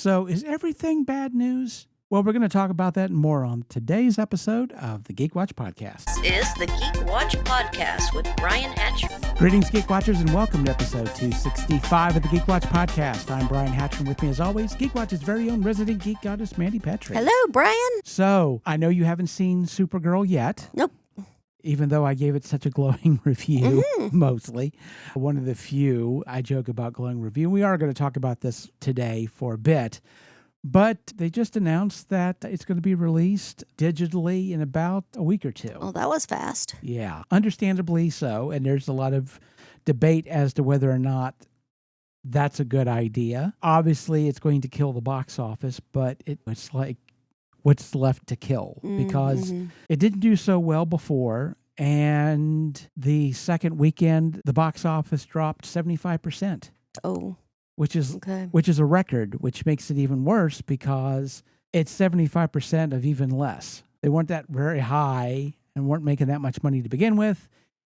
So is everything bad news? Well, we're going to talk about that and more on today's episode of the Geek Watch Podcast. This is the Geek Watch Podcast with Brian Hatcher. Greetings, Geek Watchers, and welcome to episode 265 of the Geek Watch Podcast. I'm Brian Hatcher, and with me, as always, Geek Watch's very own resident geek goddess, Mandy Petrie. Hello, Brian. So, I know you haven't seen Supergirl yet. Nope. Even though I gave it such a glowing review, mostly. One of the few I joke about glowing review. We are going to talk about this today for a bit. But they just announced that it's going to be released digitally in about a week or two. Oh, that was fast. Yeah, understandably so. And there's a lot of debate as to whether or not that's a good idea. Obviously, it's going to kill the box office, but it's like what's left to kill because it didn't do so well before. And the second weekend, the box office dropped 75%. Oh. Which is a record, which makes it even worse because it's 75% of even less. They weren't that very high and weren't making that much money to begin with,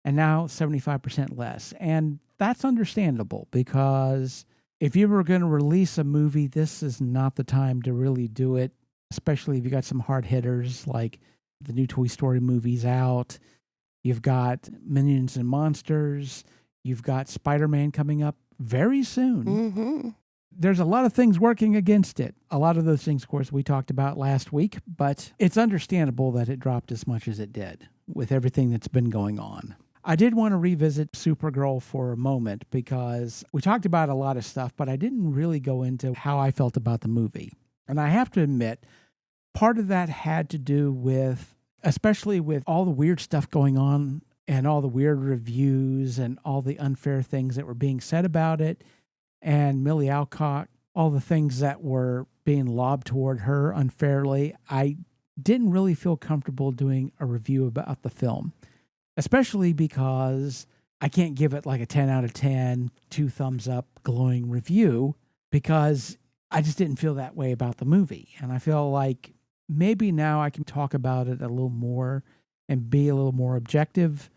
and now 75% less. And that's understandable because if you were going to release a movie, this is not the time to really do it, especially if you got some hard hitters like the new Toy Story movie's out. You've got Minions and Monsters. You've got Spider-Man coming up very soon. There's a lot of things working against it. A lot of those things, of course, we talked about last week, but it's understandable that it dropped as much as it did with everything that's been going on. I did want to revisit Supergirl for a moment because we talked about a lot of stuff, but I didn't really go into how I felt about the movie. And I have to admit, part of that had to do with, especially with all the weird stuff going on and all the weird reviews and all the unfair things that were being said about it, and Millie Alcock, all the things that were being lobbed toward her unfairly, I didn't really feel comfortable doing a review about the film, especially because I can't give it like a 10 out of 10, 2 thumbs up, glowing review, because I just didn't feel that way about the movie. And I feel like maybe now I can talk about it a little more and be a little more objective,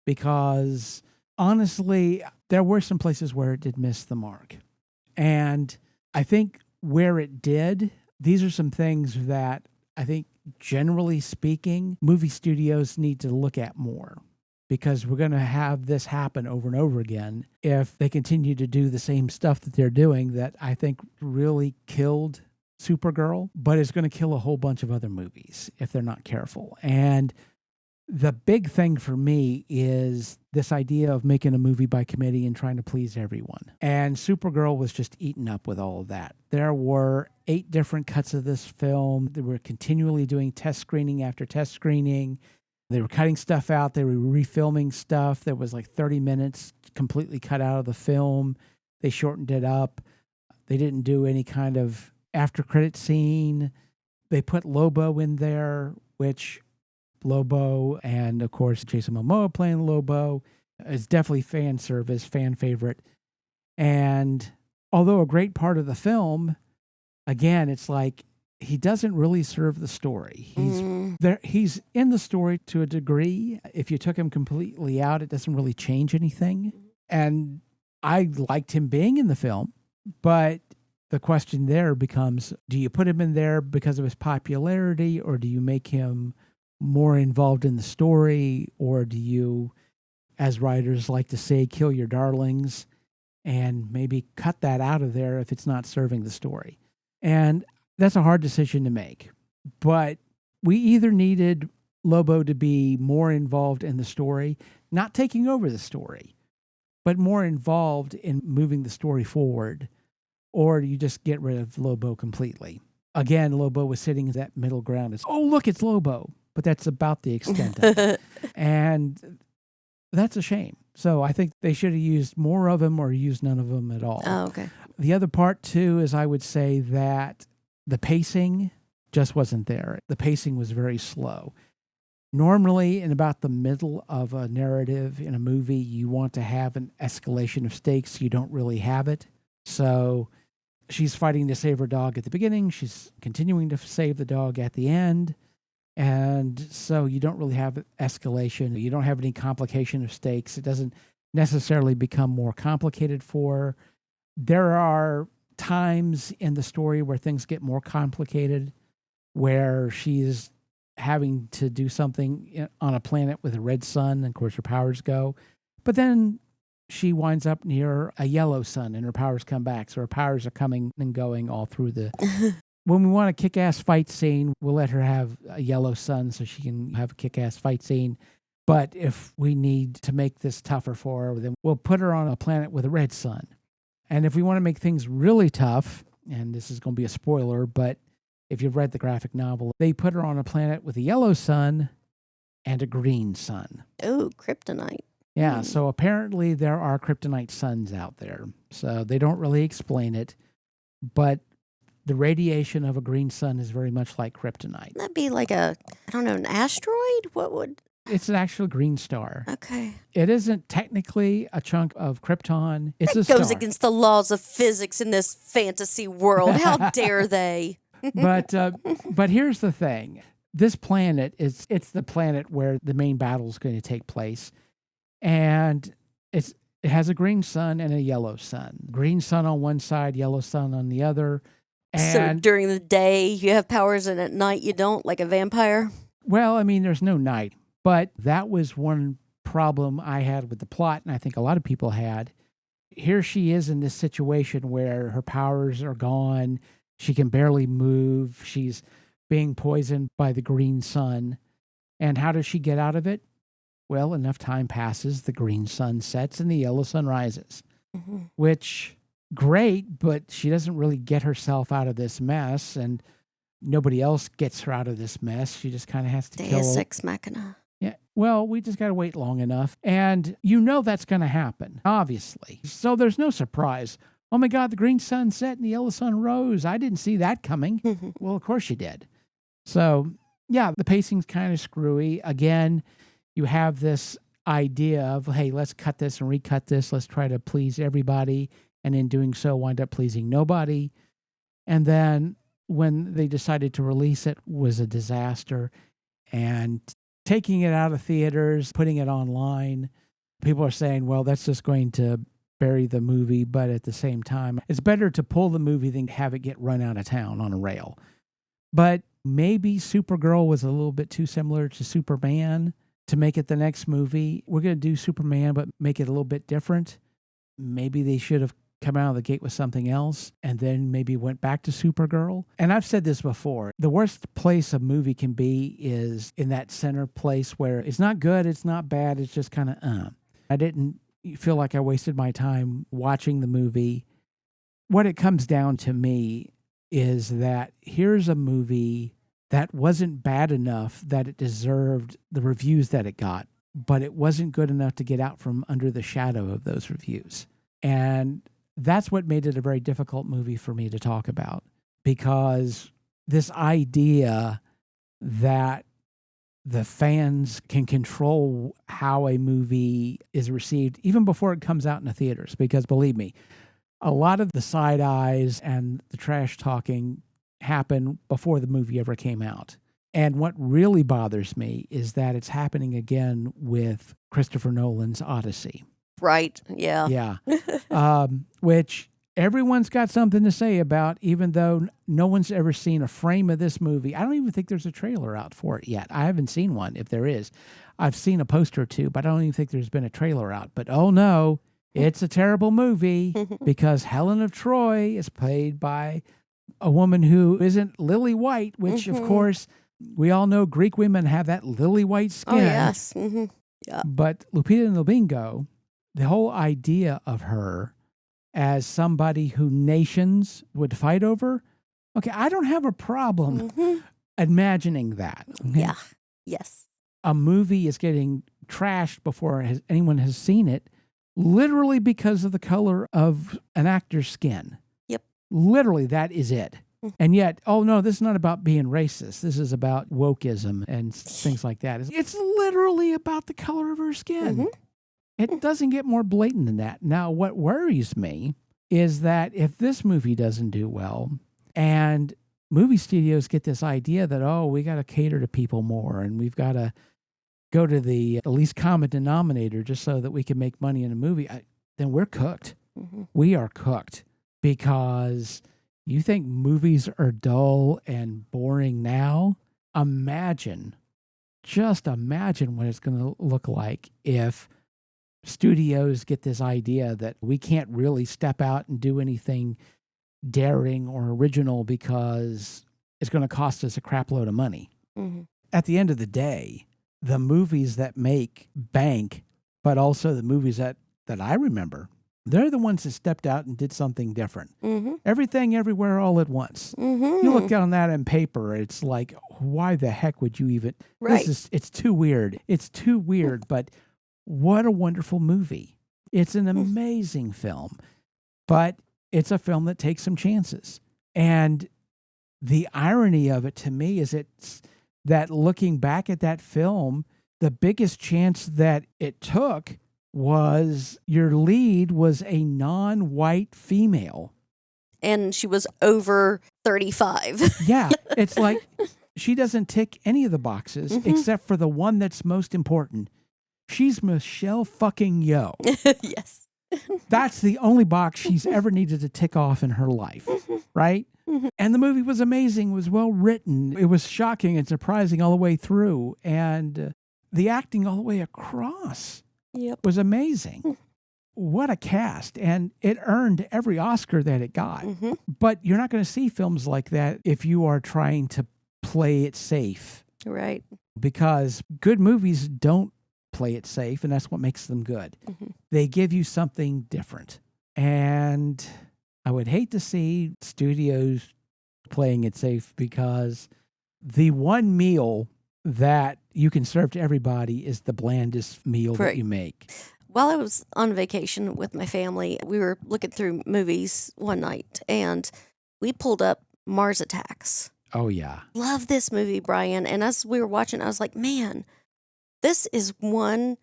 because honestly, there were some places where it did miss the mark. And I think where it did, these are some things that I think, generally speaking, movie studios need to look at more, because we're going to have this happen over and over again if they continue to do the same stuff that they're doing that I think really killed Supergirl, but is going to kill a whole bunch of other movies if they're not careful. And the big thing for me is this idea of making a movie by committee and trying to please everyone. And Supergirl was just eaten up with all of that. There were 8 different cuts of this film. They were continually doing test screening after test screening. They were cutting stuff out. They were refilming stuff. There was like 30 minutes completely cut out of the film. They shortened it up. They didn't do any kind of after credit scene. They put Lobo in there, which Lobo, and of course Jason Momoa playing Lobo, is definitely fan service, fan favorite. And although a great part of the film, again, it's like he doesn't really serve the story. He's in the story to a degree. If you took him completely out, it doesn't really change anything. And I liked him being in the film, but the question there becomes, do you put him in there because of his popularity, or do you make him more involved in the story, or do you, as writers like to say, kill your darlings and maybe cut that out of there if it's not serving the story? And that's a hard decision to make. But we either needed Lobo to be more involved in the story, not taking over the story, but more involved in moving the story forward, or you just get rid of Lobo completely. Again, Lobo was sitting in that middle ground. It's, oh, look, it's Lobo. But that's about the extent of it. And that's a shame. So I think they should have used more of them or used none of them at all. Oh, okay. The other part, too, is I would say that the pacing just wasn't there. The pacing was very slow. Normally, in about the middle of a narrative in a movie, you want to have an escalation of stakes. You don't really have it. So she's fighting to save her dog at the beginning. She's continuing to save the dog at the end. And so you don't really have escalation. You don't have any complication of stakes. It doesn't necessarily become more complicated for her. There are times in the story where things get more complicated, where she's having to do something on a planet with a red sun, and of course her powers go. But then she winds up near a yellow sun and her powers come back. So her powers are coming and going all through the... When we want a kick-ass fight scene, we'll let her have a yellow sun so she can have a kick-ass fight scene. But if we need to make this tougher for her, then we'll put her on a planet with a red sun. And if we want to make things really tough, and this is going to be a spoiler, but if you've read the graphic novel, they put her on a planet with a yellow sun and a green sun. Oh, kryptonite. Yeah, so apparently there are kryptonite suns out there. So they don't really explain it, but the radiation of a green sun is very much like kryptonite. Wouldn't that be like an asteroid? What would... It's an actual green star. Okay. It isn't technically a chunk of Krypton. It's That a goes star. against the laws of physics in this fantasy world. How dare they? But here's the thing. This planet it's the planet where the main battle is going to take place. And it has a green sun and a yellow sun. Green sun on one side, yellow sun on the other. So And during the day you have powers and at night you don't, like a vampire? well, I mean, there's no night. But that was one problem I had with the plot, and I think a lot of people had. Here she is in this situation where her powers are gone. She can barely move. She's being poisoned by the green sun. And how does she get out of it? Well, enough time passes, the green sun sets, and the yellow sun rises. Mm-hmm. Which, great, but she doesn't really get herself out of this mess, and nobody else gets her out of this mess. She just kind of has to kill... Deus Ex Machina. Yeah, well, we just got to wait long enough. And you know that's going to happen, obviously. So there's no surprise. Oh my God, the green sun set and the yellow sun rose. I didn't see that coming. Well, of course you did. So, yeah, the pacing's kind of screwy. Again, you have this idea of, hey, let's cut this and recut this. Let's try to please everybody. And in doing so, wind up pleasing nobody. And then when they decided to release it was a disaster. And taking it out of theaters, putting it online, people are saying, well, that's just going to bury the movie. But at the same time, it's better to pull the movie than have it get run out of town on a rail. But maybe Supergirl was a little bit too similar to Superman to make it the next movie. We're going to do Superman, but make it a little bit different. Maybe they should have come out of the gate with something else and then maybe went back to Supergirl. And I've said this before, the worst place a movie can be is in that center place where it's not good, it's not bad, it's just kind of I didn't feel like I wasted my time watching the movie. What it comes down to me is that here's a movie that wasn't bad enough that it deserved the reviews that it got, but it wasn't good enough to get out from under the shadow of those reviews. And that's what made it a very difficult movie for me to talk about, because this idea that the fans can control how a movie is received even before it comes out in the theaters, because believe me, a lot of the side eyes and the trash talking happened before the movie ever came out. And what really bothers me is that it's happening again with Christopher Nolan's Odyssey. Right, yeah. Yeah. Which everyone's got something to say about, even though no one's ever seen a frame of this movie. I don't even think there's a trailer out for it yet. I haven't seen one, if there is. I've seen a poster or two, but I don't even think there's been a trailer out. But oh no, it's a terrible movie because Helen of Troy is played by a woman who isn't lily white, which of course we all know Greek women have that lily white skin. Oh, yes. Mm-hmm. Yeah. But Lupita Nyong'o, the whole idea of her as somebody who nations would fight over, okay, I don't have a problem imagining that. Okay? Yeah. Yes. A movie is getting trashed before anyone has seen it, literally because of the color of an actor's skin. Yep. Literally, that is it. And yet, oh no, this is not about being racist. This is about wokeism and things like that. It's literally about the color of her skin. It doesn't get more blatant than that. Now, what worries me is that if this movie doesn't do well and movie studios get this idea that, oh, we got to cater to people more and we've got to go to the least common denominator just so that we can make money in a movie, then we're cooked. We are cooked. because you think movies are dull and boring now. Just imagine what it's going to look like if studios get this idea that we can't really step out and do anything daring or original because it's going to cost us a crap load of money. Mm-hmm. At the end of the day, the movies that make bank, but also the movies that I remember, they're the ones that stepped out and did something different. Mm-hmm. Everything, everywhere, all at once. Mm-hmm. You look down that on paper, it's like, why the heck would you even? Right. It's too weird. It's too weird, but what a wonderful movie. It's an amazing film, but it's a film that takes some chances. And the irony of it to me is it's that looking back at that film, the biggest chance that it took was your lead was a non-white female. And she was over 35. Yeah, it's like she doesn't tick any of the boxes except for the one that's most important. She's Michelle fucking Yeoh. Yes. That's the only box she's ever needed to tick off in her life, right? And the movie was amazing, was well written. It was shocking and surprising all the way through. And the acting all the way across was amazing. What a cast. And it earned every Oscar that it got. But you're not going to see films like that if you are trying to play it safe. Right. Because good movies don't play it safe, and that's what makes them good. They give you something different. And I would hate to see studios playing it safe, because the one meal that you can serve to everybody is the blandest meal that you make. While I was on vacation with my family, we were looking through movies one night, and we pulled up Mars Attacks. Oh, yeah. Love this movie, Brian. And as we were watching, I was like, man, this is one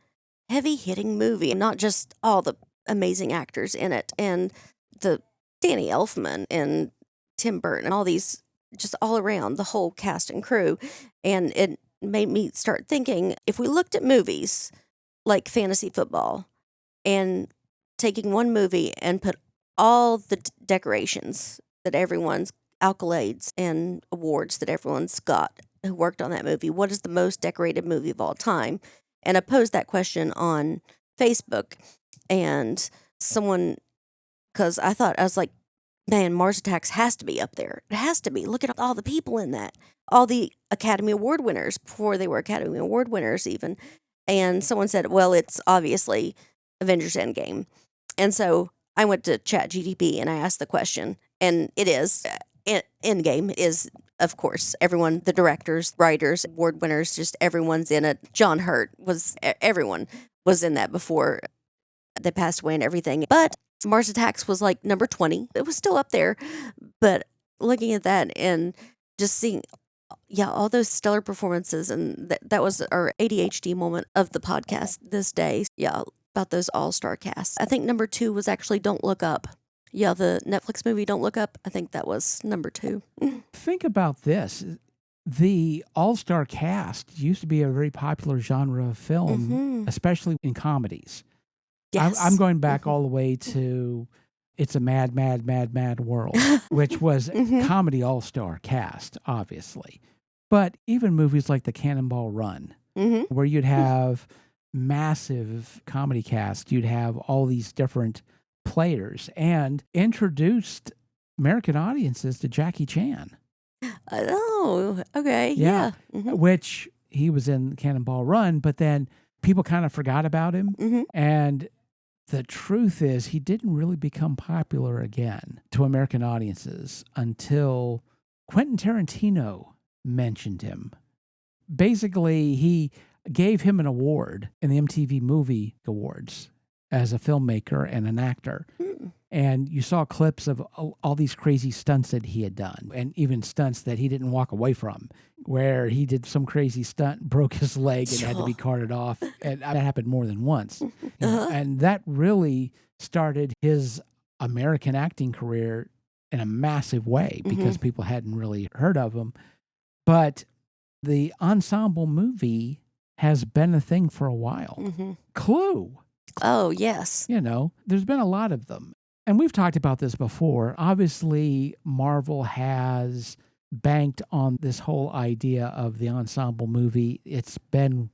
heavy-hitting movie, and not just all the amazing actors in it, and the Danny Elfman and Tim Burton and all these, just all around, the whole cast and crew. And it made me start thinking, if we looked at movies like fantasy football and taking one movie and put all the decorations that everyone's accolades and awards that everyone's got who worked on that movie, what is the most decorated movie of all time? And I posed that question on Facebook, and someone, because I was like, man, Mars Attacks has to be up there. It has to be. Look at all the people in that. All the Academy Award winners before they were Academy Award winners even. And someone said, well, it's obviously Avengers Endgame. And so I went to ChatGPT and I asked the question, and it is, Endgame is, of course, everyone, the directors, writers, award winners, just everyone's in it. John Hurt everyone was in that before they passed away and everything. But Mars Attacks was like number 20. It was still up there. But looking at that and just seeing, all those stellar performances, and that was our ADHD moment of the podcast this day. Yeah, about those all-star casts. I think number 2 was actually Don't Look Up. Yeah, the Netflix movie Don't Look Up. I think that was number 2. Think about this. The all-star cast used to be a very popular genre of film, especially in comedies. Yes. I'm going back all the way to It's a Mad, Mad, Mad, Mad World, which was a comedy all-star cast, obviously. But even movies like The Cannonball Run, where you'd have massive comedy cast, you'd have all these different players, and introduced American audiences to Jackie Chan. Oh, okay. Yeah. Which he was in Cannonball Run, but then people kind of forgot about him. And the truth is, he didn't really become popular again to American audiences until Quentin Tarantino mentioned him. Basically, he gave him an award in the MTV Movie Awards as a filmmaker and an actor. And you saw clips of all these crazy stunts that he had done, and even stunts that he didn't walk away from, where he did some crazy stunt, broke his leg, and had to be carted off. And that happened more than once. And that really started his American acting career in a massive way, because people hadn't really heard of him. But the Ensemble movie has been a thing for a while. Clue. Oh, yes. There's been a lot of them. and we've talked about this before. Obviously, Marvel has banked on this whole idea of the ensemble movie. It's been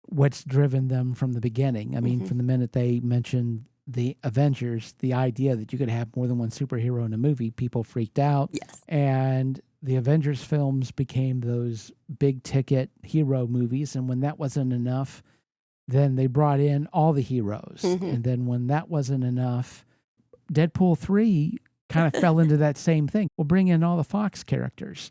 what's driven them from the beginning. I mean, from the minute they mentioned the Avengers, the idea that you could have more than one superhero in a movie, people freaked out. Yes. And the Avengers films became those big ticket hero movies. And when that wasn't enough, then they brought in all the heroes. And then when that wasn't enough, Deadpool 3 kind of fell into that same thing. We'll bring in all the Fox characters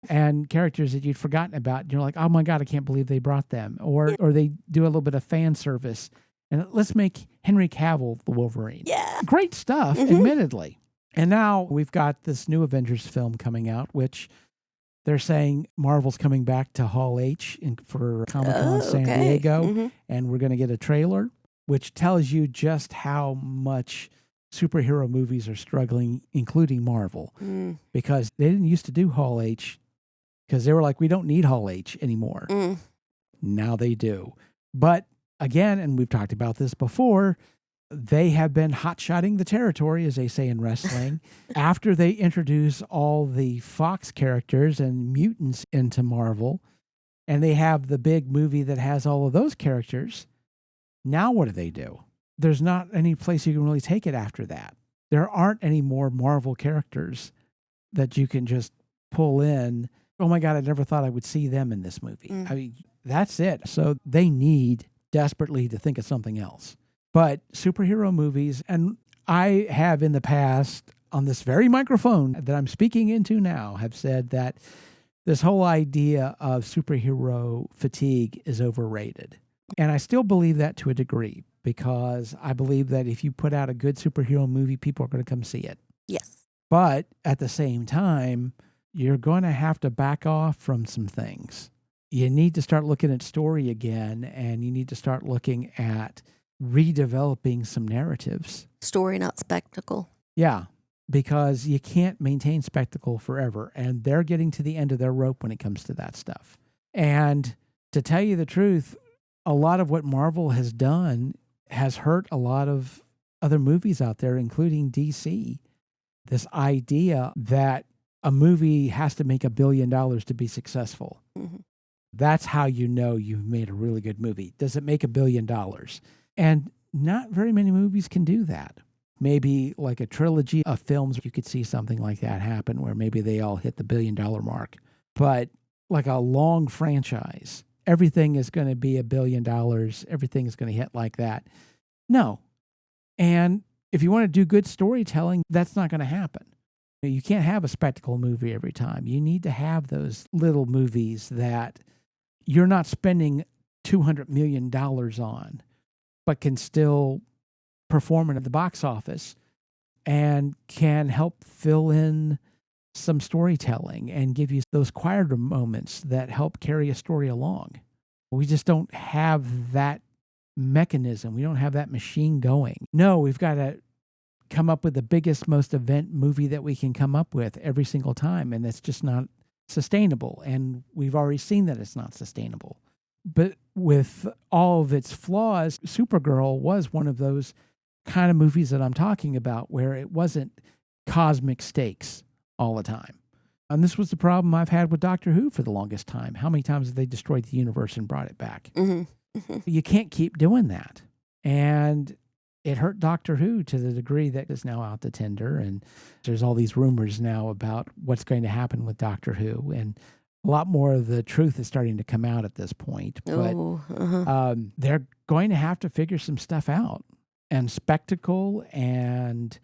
and characters that you'd forgotten about. You're like, oh my God, I can't believe they brought them. Or they do a little bit of fan service. And let's make Henry Cavill the Wolverine. Yeah. Great stuff, admittedly. And now we've got this new Avengers film coming out, which they're saying Marvel's coming back to Hall H for Comic-Con San Diego. And we're going to get a trailer, which tells you just how much superhero movies are struggling, including Marvel, because they didn't used to do Hall H because they were like, we don't need Hall H anymore. Now they do. But again, and we've talked about this before, they have been hot-shotting the territory, as they say in wrestling, after they introduce all the Fox characters and mutants into Marvel, and they have the big movie that has all of those characters. Now what do? There's not any place you can really take it after that. There aren't any more Marvel characters that you can just pull in. Oh my God, I never thought I would see them in this movie. I mean, that's it. So they need desperately to think of something else. But superhero movies, and I have in the past on this very microphone that I'm speaking into now, have said that this whole idea of superhero fatigue is overrated. And I still believe that to a degree, because I believe that if you put out a good superhero movie, people are going to come see it. Yes. But at the same time, you're going to have to back off from some things. You need to start looking at story again, and you need to start looking at redeveloping some narratives. Story, not spectacle. Yeah, because you can't maintain spectacle forever, and they're getting to the end of their rope when it comes to that stuff. And to tell you the truth, a lot of what Marvel has done has hurt a lot of other movies out there, including DC. This idea that a movie has to make $1 billion to be successful. That's how you know you've made a really good movie. Does it make $1 billion? And not very many movies can do that. Maybe like a trilogy of films, you could see something like that happen where maybe they all hit the $1 billion mark. But like a long franchise, everything is going to be $1 billion. Everything is going to hit like that. No. And if you want to do good storytelling, that's not going to happen. You can't have a spectacle movie every time. You need to have those little movies that you're not spending $200 million on, but can still perform at the box office and can help fill in some storytelling and give you those quieter moments that help carry a story along. We just don't have that mechanism. We don't have that machine going. No, we've got to come up with the biggest, most event movie that we can come up with every single time. And that's just not sustainable. And we've already seen that it's not sustainable. But with all of its flaws, Supergirl was one of those kind of movies that I'm talking about, where it wasn't cosmic stakes all the time. And this was the problem I've had with Doctor Who for the longest time. How many times have they destroyed the universe and brought it back? You can't keep doing that. And it hurt Doctor Who to the degree that is now out to tender. And there's all these rumors now about what's going to happen with Doctor Who. And a lot more of the truth is starting to come out at this point. But they're going to have to figure some stuff out. And spectacle and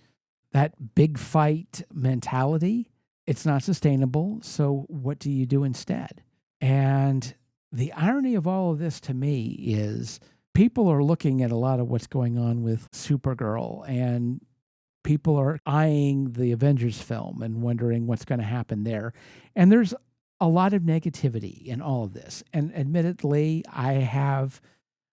that big fight mentality, it's not sustainable. So what do you do instead? And the irony of all of this to me is people are looking at a lot of what's going on with Supergirl, and people are eyeing the Avengers film and wondering what's going to happen there. And there's a lot of negativity in all of this. And admittedly, I have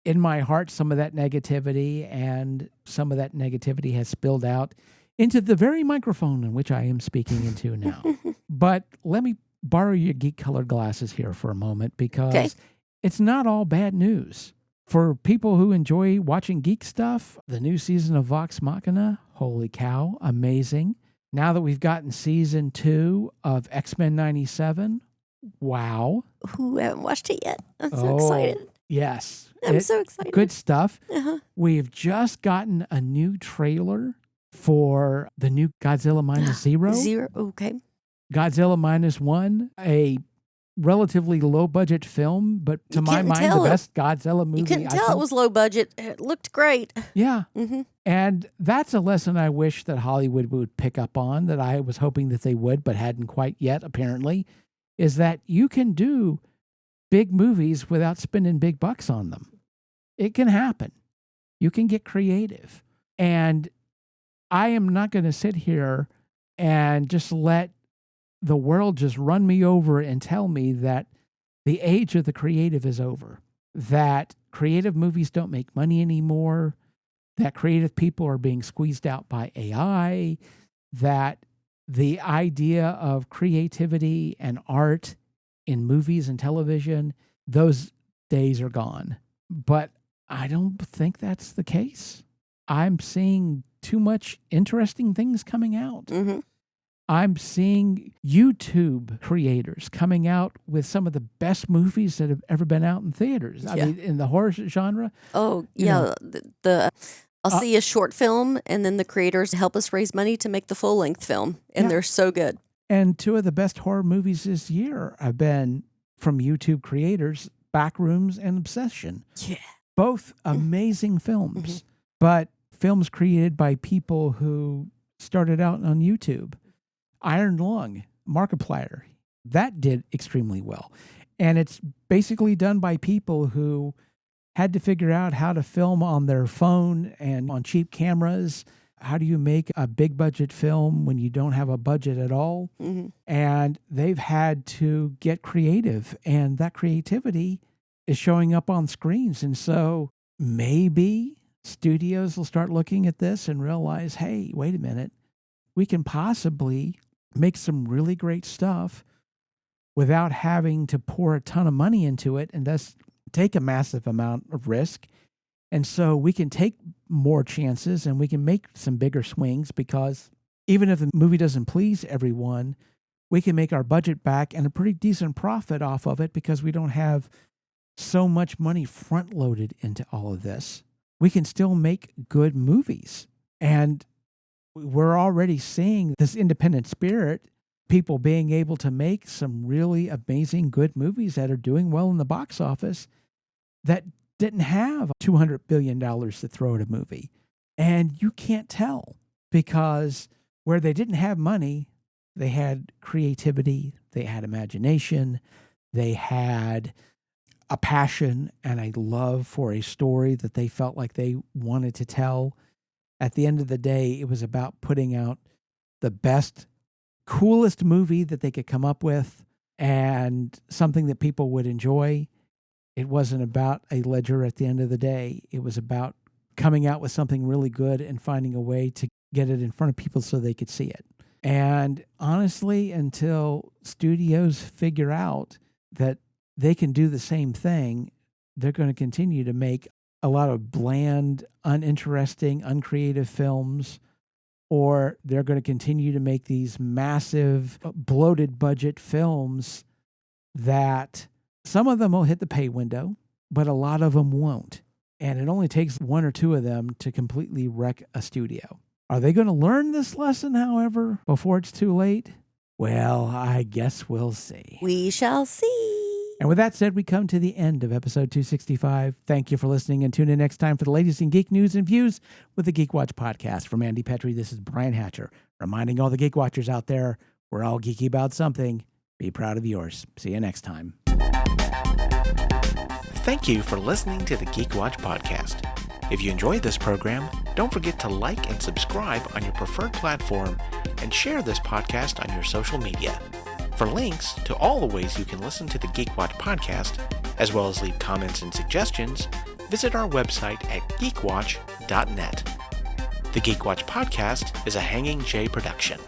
in my heart some of that negativity, and some of that negativity has spilled out into the very microphone in which I am speaking into now. But let me borrow your geek colored glasses here for a moment, because it's not all bad news. For people who enjoy watching geek stuff, the new season of Vox Machina, holy cow, amazing. Now that we've gotten season 2 of X-Men 97, wow. Ooh, I haven't watched it yet. I'm so excited. Yes. I'm so excited. Good stuff. Uh-huh. We've just gotten a new trailer for the new Godzilla Minus Zero. Okay. Godzilla Minus One, a relatively low-budget film, but to my mind, the best Godzilla movie. You couldn't tell it was low budget. It looked great. Yeah. Mm-hmm. And that's a lesson I wish that Hollywood would pick up on, that I was hoping that they would, but hadn't quite yet, apparently, is that you can do big movies without spending big bucks on them. It can happen. You can get creative. And I am not going to sit here and just let the world just run me over and tell me that the age of the creative is over, that creative movies don't make money anymore, that creative people are being squeezed out by AI, that the idea of creativity and art in movies and television, those days are gone. But I don't think that's the case. I'm seeing too much interesting things coming out. Mm-hmm. I'm seeing YouTube creators coming out with some of the best movies that have ever been out in theaters. I mean, in the horror genre. Oh, yeah. I'll see a short film, and then the creators help us raise money to make the full-length film, and they're so good. And 2 of the best horror movies this year have been from YouTube creators, Backrooms and Obsession. Yeah. Both amazing films, but films created by people who started out on YouTube. Iron Lung, Markiplier, that did extremely well. And it's basically done by people who had to figure out how to film on their phone and on cheap cameras. How do you make a big budget film when you don't have a budget at all? Mm-hmm. And they've had to get creative, and that creativity is showing up on screens. And so maybe studios will start looking at this and realize, hey, wait a minute, we can possibly make some really great stuff without having to pour a ton of money into it and thus take a massive amount of risk. And so we can take more chances and we can make some bigger swings, because even if the movie doesn't please everyone, we can make our budget back and a pretty decent profit off of it, because we don't have so much money front loaded into all of this. We can still make good movies. And we're already seeing this independent spirit, people being able to make some really amazing good movies that are doing well in the box office that didn't have $200 billion to throw at a movie. And you can't tell, because where they didn't have money, they had creativity, they had imagination, they had a passion and a love for a story that they felt like they wanted to tell. At the end of the day, it was about putting out the best, coolest movie that they could come up with and something that people would enjoy. It wasn't about a ledger at the end of the day. It was about coming out with something really good and finding a way to get it in front of people so they could see it. And honestly, until studios figure out that they can do the same thing, they're going to continue to make a lot of bland, uninteresting, uncreative films, or they're going to continue to make these massive, bloated budget films that some of them will hit the pay window, but a lot of them won't. And it only takes 1 or 2 of them to completely wreck a studio. Are they going to learn this lesson, however, before it's too late? Well, I guess we'll see. We shall see. And with that said, we come to the end of episode 265. Thank you for listening, and tune in next time for the latest in geek news and views with the Geek Watch podcast. From Andy Petrie, this is Brian Hatcher, reminding all the Geek Watchers out there, we're all geeky about something. Be proud of yours. See you next time. Thank you for listening to the Geek Watch podcast. If you enjoyed this program, don't forget to like and subscribe on your preferred platform and share this podcast on your social media. For links to all the ways you can listen to the Geek Watch podcast, as well as leave comments and suggestions, visit our website at geekwatch.net. The Geek Watch podcast is a Hanging J production.